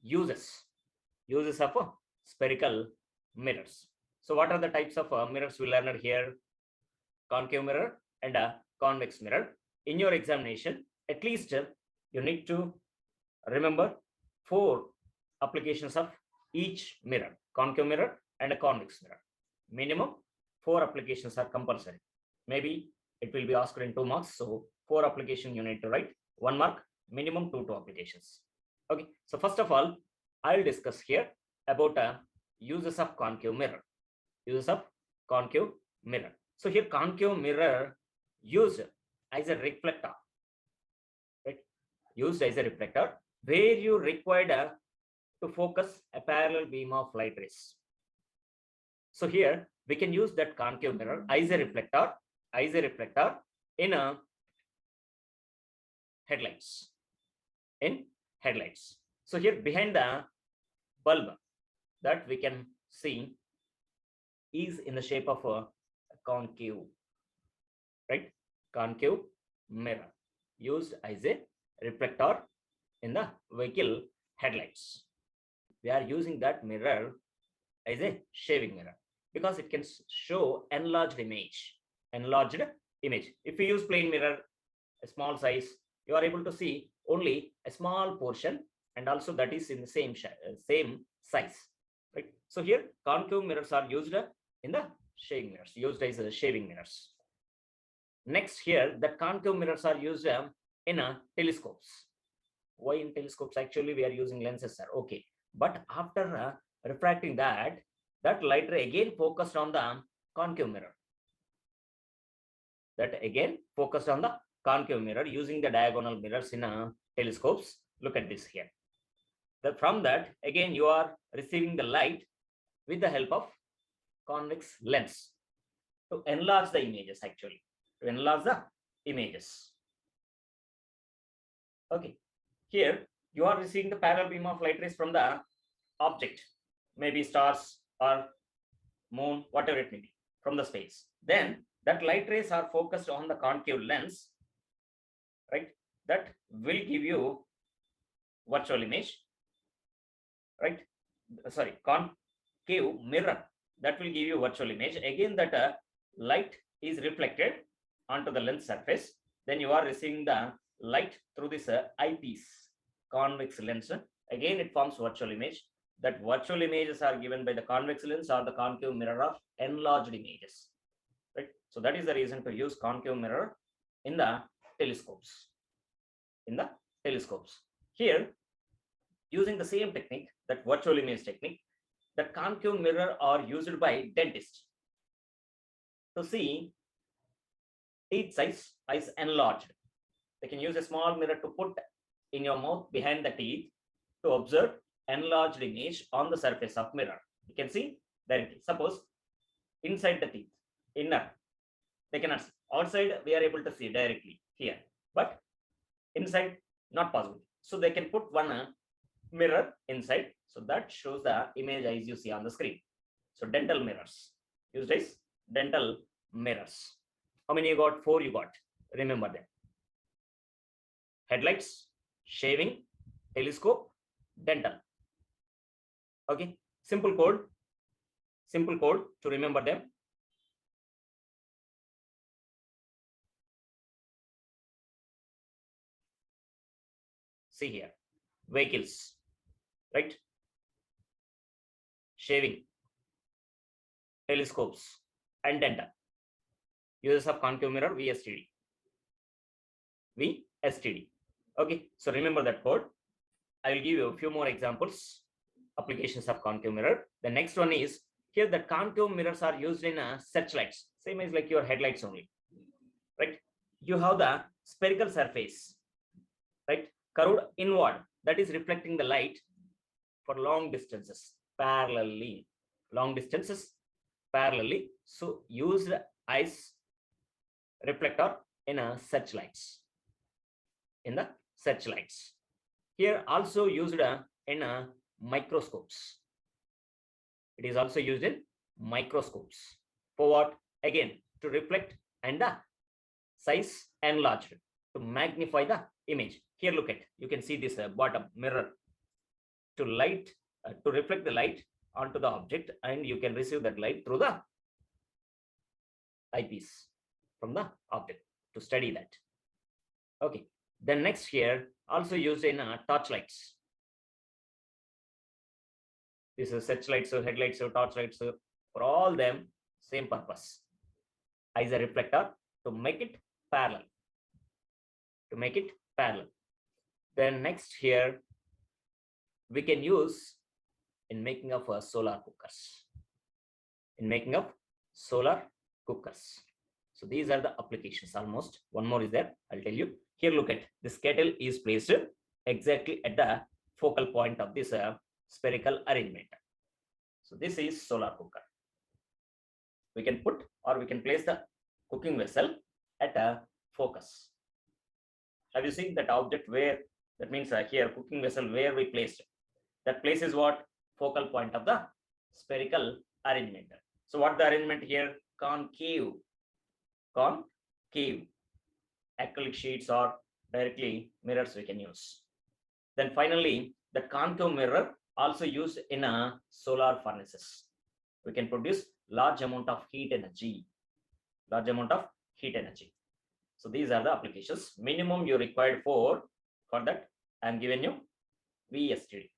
uses of spherical mirrors. So what are the types of mirrors we learned here? Concave mirror and a convex mirror. In your examination, at least you need to remember 4 applications of each mirror, concave mirror and a convex mirror. Minimum 4 applications are compulsory. Maybe it will be asked in 2 marks, so 4 applications you need to write, 1 mark, minimum 2 applications. Okay, so first of all, I'll discuss here about uses of concave mirror. Uses of concave mirror. So here concave mirror used as a reflector, right? Used as a reflector where you required to focus a parallel beam of light rays. So here we can use that concave mirror as a reflector in a headlights. In headlights. So here behind the bulb that we can see is in the shape of a concave, right? Concave mirror used as a reflector in the vehicle headlights. We are using that mirror as a shaving mirror because it can show enlarged image. If you use plain mirror, a small size, you are able to see only a small portion, and also that is in the same size, right? So here concave mirrors are used in the shaving mirrors, used as shaving mirrors. Next here, the concave mirrors are used in telescopes. Why in telescopes? Actually, we are using lenses, sir. Okay, but after refracting that light ray again focused on the concave mirror. That again focused on the concave mirror using the diagonal mirrors in telescopes. Look at this here. From that, again, you are receiving the light with the help of convex lens to enlarge the images, actually, to enlarge the images. Okay, here you are receiving the parallel beam of light rays from the object, maybe stars or moon, whatever it may be, from the space. Then that light rays are focused on the concave lens, right? That will give you virtual image, right? Sorry, concave mirror, that will give you virtual image. Again, that light is reflected onto the lens surface. Then you are receiving the light through this eyepiece, convex lens. Again, it forms virtual image. That virtual images are given by the convex lens or the concave mirror of enlarged images, right? So that is the reason to use concave mirror in the telescopes. Here, using the same technique, that virtual image technique, the concave mirror are used by dentists to see teeth size is enlarged. They can use a small mirror to put in your mouth behind the teeth to observe enlarged image on the surface of mirror. You can see directly. Suppose inside the teeth, inner, they cannot see. Outside, we are able to see directly here, but inside, not possible. So they can put one mirror inside, so that shows the image as you see on the screen. So dental mirrors, used as dental mirrors. How many you got? 4 you got. Remember them. Headlights, shaving, telescope, dental. Okay, simple code to remember them. See here, vehicles, right? Shaving, telescopes, and dental. Uses of concave mirror, VSTD. Okay, so remember that code. I will give you a few more examples, applications of concave mirror. The next one is here, the concave mirrors are used in searchlights, same as like your headlights only, right? You have the spherical surface, right, curved inward, that is reflecting the light for long distances parallelly. So used as reflector in searchlights. Here also used in microscopes. It is also used in microscopes. For what? Again, to reflect and the size enlarged, to magnify the image. Here, look at, you can see this bottom mirror. to light, to reflect the light onto the object, and you can receive that light through the eyepiece from the object to study that. Okay. Then next here, also used in torchlights. This is searchlights, so headlights, so torchlights, so for all them, same purpose. As a reflector to make it parallel. To make it parallel. Then next here, we can use in making of solar cookers. In making of solar cookers. So these are the applications almost. One more is there, I'll tell you. Here, look at this kettle is placed exactly at the focal point of this spherical arrangement. So this is solar cooker. We can put or we can place the cooking vessel at a focus. Have you seen that object where, that means here cooking vessel where we placed it? That place is what? Focal point of the spherical arrangement. So what the arrangement here? Concave. Concave. Acrylic sheets or directly mirrors we can use. Then finally, the concave mirror also used in a solar furnaces. We can produce large amount of heat energy. Large amount of heat energy. So these are the applications. Minimum you required for that I am giving you VSTD.